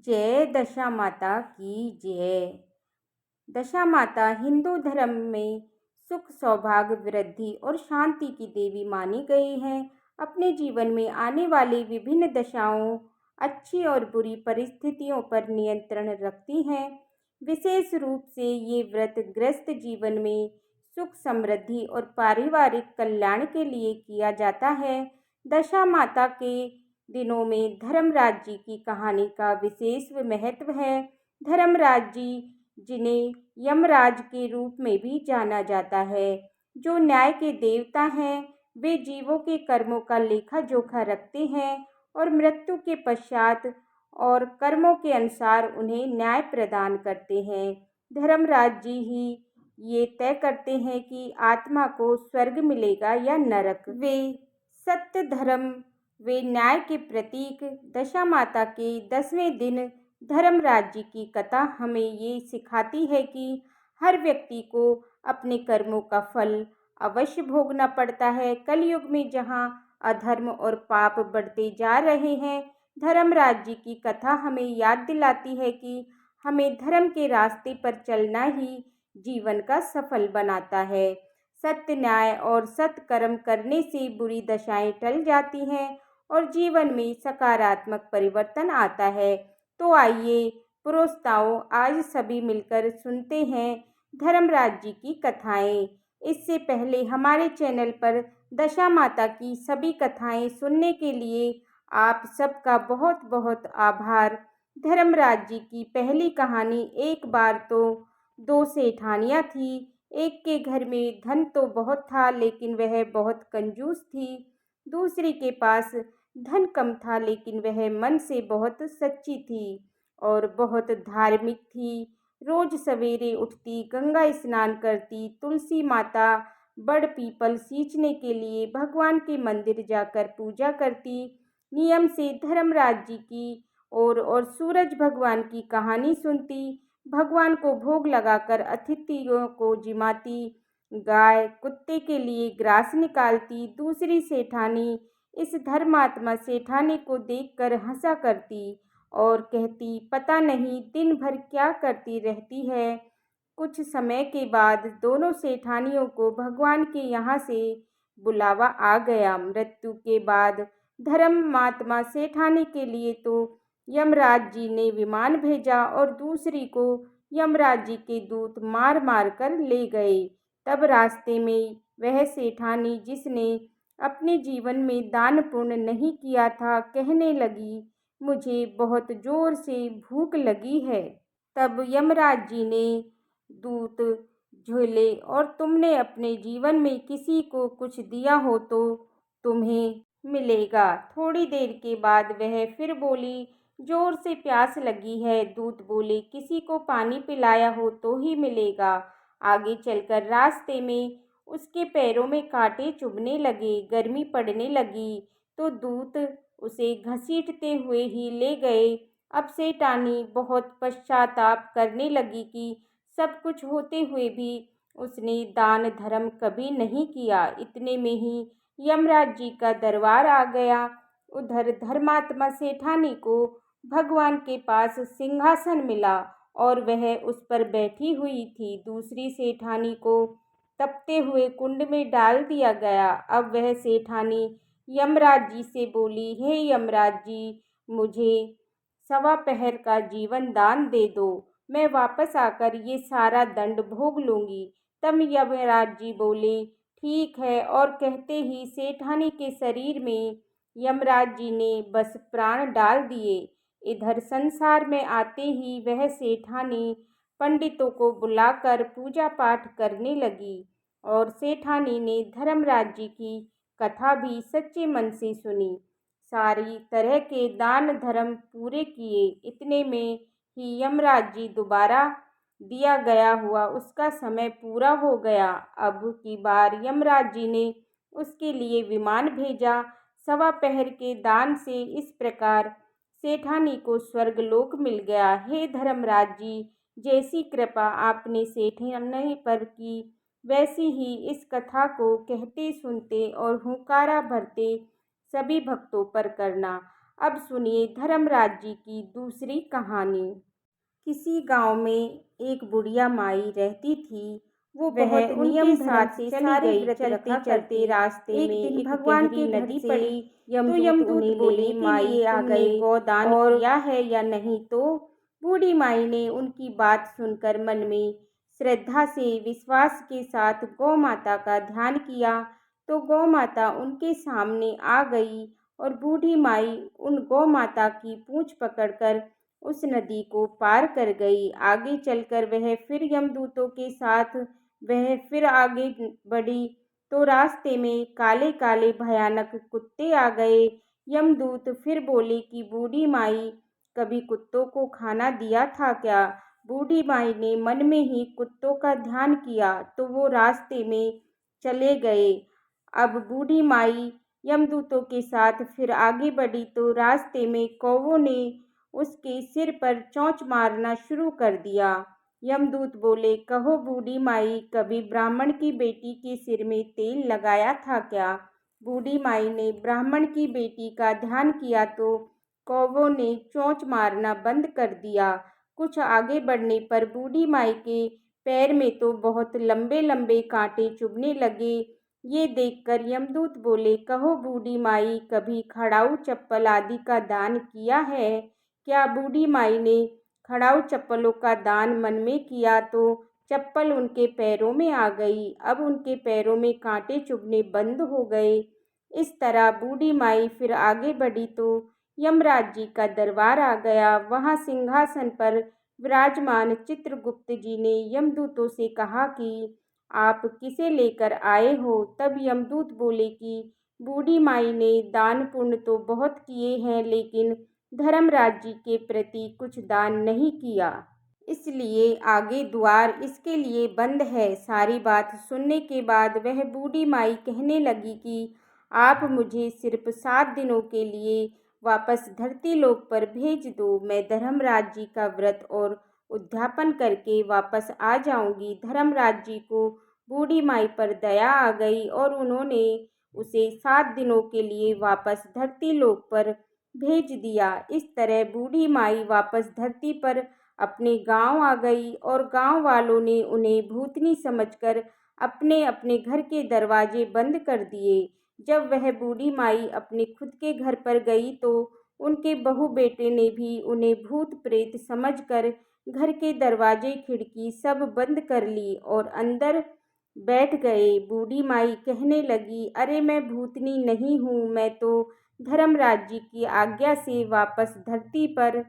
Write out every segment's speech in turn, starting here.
जय दशा माता की जय। दशा माता हिंदू धर्म में सुख, सौभाग्य, वृद्धि और शांति की देवी मानी गई हैं। अपने जीवन में आने वाली विभिन्न दशाओं, अच्छी और बुरी परिस्थितियों पर नियंत्रण रखती हैं। विशेष रूप से ये व्रत ग्रस्त जीवन में सुख, समृद्धि और पारिवारिक कल्याण के लिए किया जाता है। दशा माता के दिनों में धर्मराज जी की कहानी का विशेष महत्व है। धर्मराज जी, जिन्हें यमराज के रूप में भी जाना जाता है, जो न्याय के देवता हैं, वे जीवों के कर्मों का लेखा जोखा रखते हैं और मृत्यु के पश्चात और कर्मों के अनुसार उन्हें न्याय प्रदान करते हैं। धर्मराज जी ही ये तय करते हैं कि आत्मा को स्वर्ग मिलेगा या नरक। वे सत्य, धर्म, वे न्याय के प्रतीक। दशा माता के 10वें दिन धर्मराज जी की कथा हमें ये सिखाती है कि हर व्यक्ति को अपने कर्मों का फल अवश्य भोगना पड़ता है। कलयुग में जहाँ अधर्म और पाप बढ़ते जा रहे हैं, धर्मराज जी की कथा हमें याद दिलाती है कि हमें धर्म के रास्ते पर चलना ही जीवन का सफल बनाता है। सत्य, न्याय और सत्कर्म करने से बुरी दशाएं टल जाती हैं और जीवन में सकारात्मक परिवर्तन आता है। तो आइए प्रोस्ताओं, आज सभी मिलकर सुनते हैं धर्मराज जी की कथाएं। इससे पहले हमारे चैनल पर दशा माता की सभी कथाएं सुनने के लिए आप सबका बहुत बहुत आभार। धर्मराज जी की पहली कहानी। एक बार तो दो सेठानियाँ थी। एक के घर में धन तो बहुत था, लेकिन वह बहुत कंजूस थी। दूसरी के पास धन कम था, लेकिन वह मन से बहुत सच्ची थी और बहुत धार्मिक थी। रोज सवेरे उठती, गंगा स्नान करती, तुलसी माता, बड़ पीपल सींचने के लिए भगवान के मंदिर जाकर पूजा करती। नियम से धर्मराज जी की और सूरज भगवान की कहानी सुनती। भगवान को भोग लगाकर अतिथियों को जिमाती। गाय कुत्ते के लिए ग्रास निकालती। दूसरी सेठानी इस धर्मात्मा सेठानी को देखकर हंसा करती और कहती, पता नहीं दिन भर क्या करती रहती है। कुछ समय के बाद दोनों सेठानियों को भगवान के यहाँ से बुलावा आ गया। मृत्यु के बाद धर्मात्मा सेठानी के लिए तो यमराज जी ने विमान भेजा और दूसरी को यमराज जी के दूत मार मार कर ले गए। तब रास्ते में वह सेठानी, जिसने अपने जीवन में दान पुण्य नहीं किया था, कहने लगी, मुझे बहुत जोर से भूख लगी है। तब यमराज जी ने दूत झोले, और तुमने अपने जीवन में किसी को कुछ दिया हो तो तुम्हें मिलेगा। थोड़ी देर के बाद वह फिर बोली, जोर से प्यास लगी है। दूत बोले, किसी को पानी पिलाया हो तो ही मिलेगा। आगे चलकर रास्ते में उसके पैरों में कांटे चुभने लगे, गर्मी पड़ने लगी, तो दूत उसे घसीटते हुए ही ले गए। अब सेठानी बहुत पश्चाताप करने लगी कि सब कुछ होते हुए भी उसने दान धर्म कभी नहीं किया। इतने में ही यमराज जी का दरबार आ गया। उधर धर्मात्मा सेठानी को भगवान के पास सिंहासन मिला और वह उस पर बैठी हुई थी। दूसरी सेठानी को तपते हुए कुंड में डाल दिया गया। अब वह सेठानी यमराज जी से बोली, हे यमराज जी, मुझे सवा पहर का जीवन दान दे दो, मैं वापस आकर ये सारा दंड भोग लूंगी। तब यमराज जी बोले, ठीक है, और कहते ही सेठानी के शरीर में यमराज जी ने बस प्राण डाल दिए। इधर संसार में आते ही वह सेठानी पंडितों को बुलाकर पूजा पाठ करने लगी और सेठानी ने धर्मराज जी की कथा भी सच्चे मन से सुनी। सारी तरह के दान धर्म पूरे किए। इतने में ही यमराज जी दोबारा दिया गया हुआ उसका समय पूरा हो गया। अब की बार यमराज जी ने उसके लिए विमान भेजा। सवा पहर के दान से इस प्रकार सेठानी को स्वर्गलोक मिल गया। हे धर्मराज जी, जैसी कृपा आपने सेठानी पर की, वैसी ही इस कथा को कहते सुनते और हुंकारा भरते सभी भक्तों पर करना। अब सुनिए धर्मराज जी की दूसरी कहानी। किसी गांव में एक बुढ़िया माई रहती थी। वो बहुत नियम साथ से चली गई। चलते चलते रास्ते में एक भगवान की नदी पड़ी। तो यमदूत बोले माई आ गए, गोदान किया है या नहीं। तो बूढ़ी माई ने उनकी बात सुनकर मन में श्रद्धा से विश्वास के साथ गौ माता का ध्यान किया। तो गौ माता उनके सामने आ गई और बूढ़ी माई उन गौ माता की पूंछ पकड़कर उस नदी को पार कर गई। आगे चलकर वह फिर यमदूतों के साथ वह फिर आगे बढ़ी तो रास्ते में काले काले भयानक कुत्ते आ गए। यमदूत फिर बोले कि बूढ़ी माई, कभी कुत्तों को खाना दिया था क्या? बूढ़ी माई ने मन में ही कुत्तों का ध्यान किया तो वो रास्ते में चले गए। अब बूढ़ी माई यमदूतों के साथ फिर आगे बढ़ी तो रास्ते में कौवों ने उसके सिर पर चोंच मारना शुरू कर दिया। यमदूत बोले, कहो बूढ़ी माई, कभी ब्राह्मण की बेटी के सिर में तेल लगाया था क्या? बूढ़ी माई ने ब्राह्मण की बेटी का ध्यान किया तो कौवों ने चोंच मारना बंद कर दिया। कुछ आगे बढ़ने पर बूढ़ी माई के पैर में तो बहुत लंबे लंबे कांटे चुभने लगे। ये देखकर यमदूत बोले, कहो बूढ़ी माई, कभी खड़ाऊ चप्पल आदि का दान किया है क्या? बूढ़ी माई ने खड़ाऊ चप्पलों का दान मन में किया तो चप्पल उनके पैरों में आ गई। अब उनके पैरों में कांटे चुभने बंद हो गए। इस तरह बूढ़ी माई फिर आगे बढ़ी तो यमराज जी का दरबार आ गया। वहां सिंहासन पर विराजमान चित्रगुप्त जी ने यमदूतों से कहा कि आप किसे लेकर आए हो? तब यमदूत बोले कि बूढ़ी माई ने दान पुण्य तो बहुत किए हैं, लेकिन धर्मराज जी के प्रति कुछ दान नहीं किया, इसलिए आगे द्वार इसके लिए बंद है। सारी बात सुनने के बाद वह बूढ़ी माई कहने लगी कि आप मुझे सिर्फ 7 दिनों के लिए वापस धरती लोक पर भेज दो। मैं धर्मराज जी का व्रत और उद्यापन करके वापस आ जाऊंगी। धर्मराज जी को बूढ़ी माई पर दया आ गई और उन्होंने उसे 7 दिनों के लिए वापस धरती लोक पर भेज दिया। इस तरह बूढ़ी माई वापस धरती पर अपने गांव आ गई और गांव वालों ने उन्हें भूतनी समझकर अपने अपने घर के दरवाजे बंद कर दिए। जब वह बूढ़ी माई अपने खुद के घर पर गई तो उनके बहू बेटे ने भी उन्हें भूत प्रेत समझकर घर के दरवाजे खिड़की सब बंद कर ली और अंदर बैठ गए। बूढ़ी माई कहने लगी, अरे मैं भूतनी नहीं हूँ, मैं तो धर्मराज जी की आज्ञा से वापस धरती पर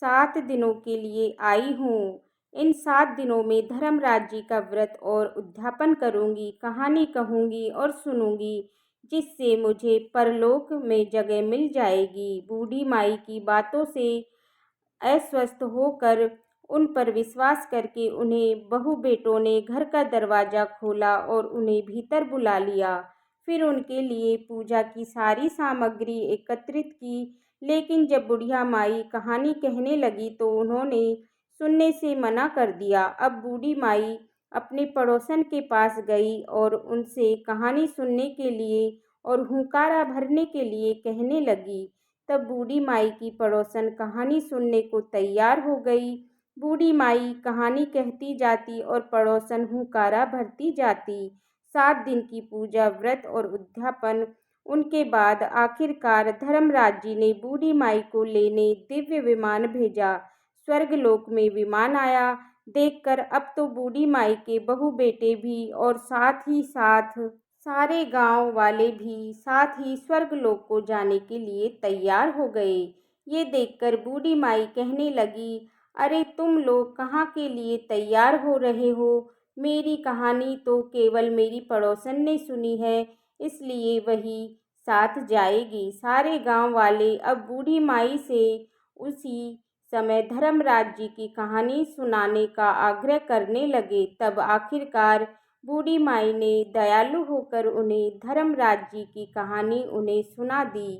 7 दिनों के लिए आई हूँ। इन 7 दिनों में धर्मराज जी का व्रत और उद्यापन करूँगी, कहानी कहूँगी और सुनूँगी, जिससे मुझे परलोक में जगह मिल जाएगी। बूढ़ी माई की बातों से अस्वस्थ होकर उन पर विश्वास करके उन्हें बहू बेटों ने घर का दरवाज़ा खोला और उन्हें भीतर बुला लिया। फिर उनके लिए पूजा की सारी सामग्री एकत्रित की। लेकिन जब बुढ़िया माई कहानी कहने लगी तो उन्होंने सुनने से मना कर दिया। अब बूढ़ी माई अपने पड़ोसन के पास गई और उनसे कहानी सुनने के लिए और हुंकारा भरने के लिए कहने लगी। तब बूढ़ी माई की पड़ोसन कहानी सुनने को तैयार हो गई। बूढ़ी माई कहानी कहती जाती और पड़ोसन हुंकारा भरती जाती। 7 दिन की पूजा, व्रत और उद्यापन उनके बाद आखिरकार धर्मराज जी ने बूढ़ी माई को लेने दिव्य विमान भेजा। स्वर्गलोक में विमान आया देखकर अब तो बूढ़ी माई के बहू बेटे भी और साथ ही साथ सारे गांव वाले भी साथ ही स्वर्गलोक को जाने के लिए तैयार हो गए। ये देखकर बूढ़ी माई कहने लगी, अरे तुम लोग कहाँ के लिए तैयार हो रहे हो? मेरी कहानी तो केवल मेरी पड़ोसन ने सुनी है, इसलिए वही साथ जाएगी। सारे गांव वाले अब बूढ़ी माई से उसी समय धर्मराज जी की कहानी सुनाने का आग्रह करने लगे। तब आखिरकार बूढ़ी माई ने दयालु होकर उन्हें धर्मराज जी की कहानी उन्हें सुना दी।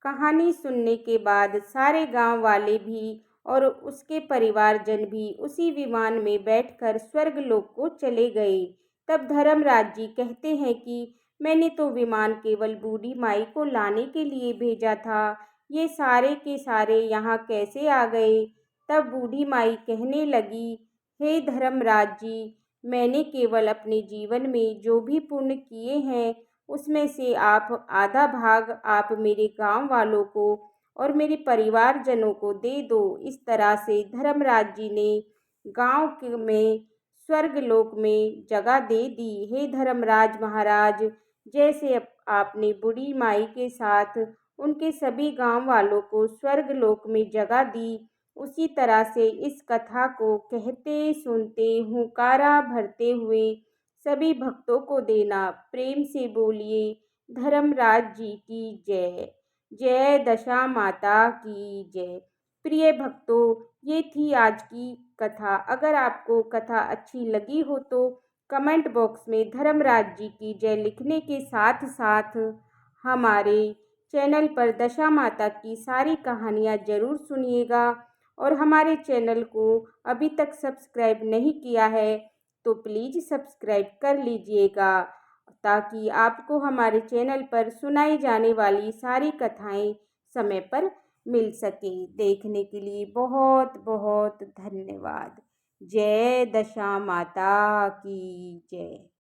कहानी सुनने के बाद सारे गांव वाले भी और उसके परिवारजन भी उसी विमान में बैठकर स्वर्गलोक को चले गए। तब धर्मराज जी कहते हैं कि मैंने तो विमान केवल बूढ़ी माई को लाने के लिए भेजा था, ये सारे के सारे यहाँ कैसे आ गए? तब बूढ़ी माई कहने लगी, हे धर्मराज जी, मैंने केवल अपने जीवन में जो भी पुण्य किए हैं, उसमें से आप आधा भाग आप मेरे गांव वालों को और मेरे परिवारजनों को दे दो। इस तरह से धर्मराज जी ने में स्वर्गलोक में जगह दे दी। हे धर्मराज महाराज, जैसे आपने बूढ़ी माई के साथ उनके सभी गांव वालों को स्वर्गलोक में जगह दी, उसी तरह से इस कथा को कहते सुनते हुंकारा भरते हुए सभी भक्तों को देना। प्रेम से बोलिए, धर्मराज जी की जय। जय दशा माता की जय। प्रिय भक्तों, ये थी आज की कथा। अगर आपको कथा अच्छी लगी हो तो कमेंट बॉक्स में धर्मराज जी की जय लिखने के साथ साथ हमारे चैनल पर दशा माता की सारी कहानियाँ ज़रूर सुनिएगा। और हमारे चैनल को अभी तक सब्सक्राइब नहीं किया है तो प्लीज़ सब्सक्राइब कर लीजिएगा, ताकि आपको हमारे चैनल पर सुनाई जाने वाली सारी कथाएं समय पर मिल सके। देखने के लिए बहुत बहुत धन्यवाद। जय दशा माता की जय।